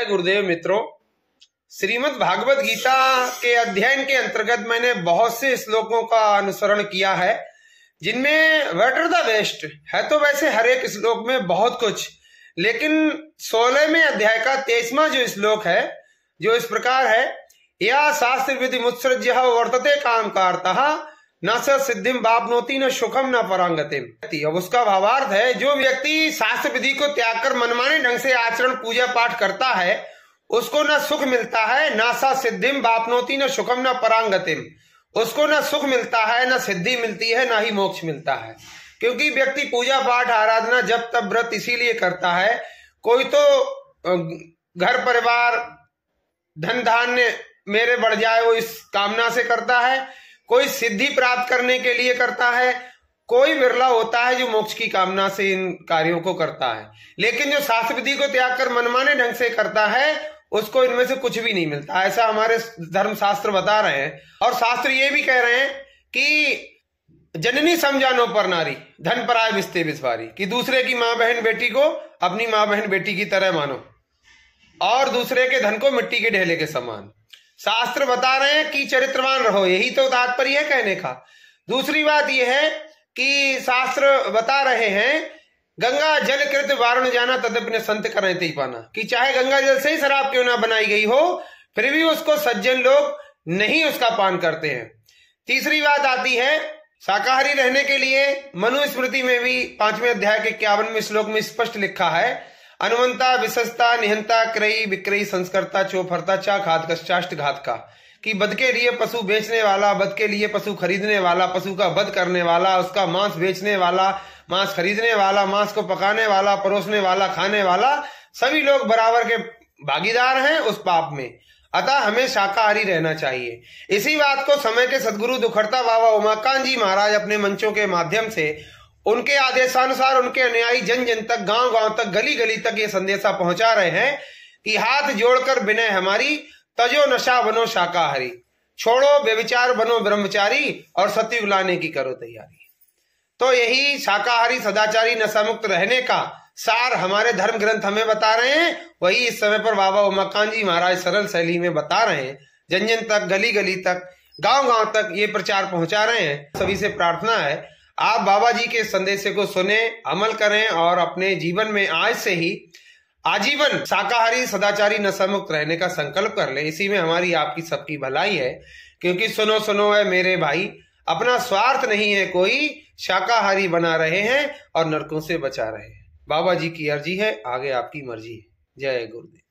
गुरुदेव मित्रों, श्रीमद् भागवत गीता के अध्ययन के अंतर्गत मैंने बहुत से श्लोकों का अनुसरण किया है, जिनमें व्हाट आर द बेस्ट है। तो वैसे हर एक श्लोक में बहुत कुछ, लेकिन 16वें अध्याय का 23वां जो श्लोक है, जो इस प्रकार है, या शास्त्र विधि मुत्सृज्य वर्तते काम कारता न स सिद्धिम वाप्नोति न सुखम न परांगतिम। अब उसका भावार्थ है, जो व्यक्ति शास्त्र विधि को त्याग कर मनमाने ढंग से आचरण पूजा पाठ करता है, उसको न सुख मिलता है, न सा सिद्धिम वाप्नोति न सुखम न परांगतिम। उसको न सुख मिलता है, न सिद्धि मिलती है, न ही मोक्ष मिलता है। क्योंकि व्यक्ति पूजा पाठ आराधना जब तब व्रत इसीलिए करता है, कोई तो घर परिवार धन धान्य मेरे बढ़ जाए वो इस कामना से करता है, कोई सिद्धि प्राप्त करने के लिए करता है, कोई विरला होता है जो मोक्ष की कामना से इन कार्यों को करता है। लेकिन जो शास्त्र विधि को त्याग कर मनमाने ढंग से करता है, उसको इनमें से कुछ भी नहीं मिलता। ऐसा हमारे धर्म शास्त्र बता रहे हैं। और शास्त्र ये भी कह रहे हैं कि जननी समझानो पर नारी धन पराय बिस्ते बिस्वारी, कि दूसरे की माँ बहन बेटी को अपनी माँ बहन बेटी की तरह मानो और दूसरे के धन को मिट्टी के ढेले के समान। शास्त्र बता रहे हैं कि चरित्रवान रहो, यही तो तात्पर्य है कहने का। दूसरी बात यह है कि शास्त्र बता रहे हैं, गंगा जल कृत वारण जाना तदपि संत करें ते पाना, कि चाहे गंगा जल से ही शराब क्यों ना बनाई गई हो, फिर भी उसको सज्जन लोग नहीं उसका पान करते हैं। तीसरी बात आती है, शाकाहारी रहने के लिए मनुस्मृति में भी 5वें अध्याय के 51वें श्लोक में स्पष्ट लिखा है, अनुमंता विशस्ता निहंता क्रयी विक्रयी संस्कर्ता चोफरता चा घात कष्टाष्ट घात का, कि बद के लिए पशु बेचने वाला, बद के लिए पशु खरीदने वाला, पशु का वध करने वाला, उसका मांस बेचने वाला, मांस खरीदने वाला, मांस को पकाने वाला, परोसने वाला, खाने वाला, सभी लोग बराबर के भागीदार हैं उस पाप में। अतः हमें शाकाहारी रहना चाहिए। इसी बात को समय के सदगुरु दुखड़ता बाबा उमाकांत जी महाराज अपने मंचों के माध्यम से, उनके आदेशानुसार उनके अनुयायी जन जन तक, गांव गांव तक, गली गली तक ये संदेशा पहुंचा रहे हैं कि हाथ जोड़कर विनय हमारी, तजो नशा बनो शाकाहारी, छोड़ो व्यभिचार बनो ब्रह्मचारी, और सतयुग लाने की करो तैयारी। तो यही शाकाहारी सदाचारी नशामुक्त रहने का सार हमारे धर्म ग्रंथ हमें बता रहे हैं। वही इस समय पर बाबा उमाकांत जी महाराज सरल शैली में बता रहे हैं, जन जन तक, गली गली तक, गांव गांव तक ये प्रचार पहुंचा रहे हैं। सभी से प्रार्थना है, आप बाबा जी के संदेश को सुने, अमल करें और अपने जीवन में आज से ही आजीवन शाकाहारी सदाचारी नशामुक्त रहने का संकल्प कर लें। इसी में हमारी आपकी सबकी भलाई है। क्योंकि सुनो सुनो है मेरे भाई, अपना स्वार्थ नहीं है कोई, शाकाहारी बना रहे हैं और नरकों से बचा रहे हैं। बाबा जी की अर्जी है, आगे आपकी मर्जी है। जय गुरुदेव।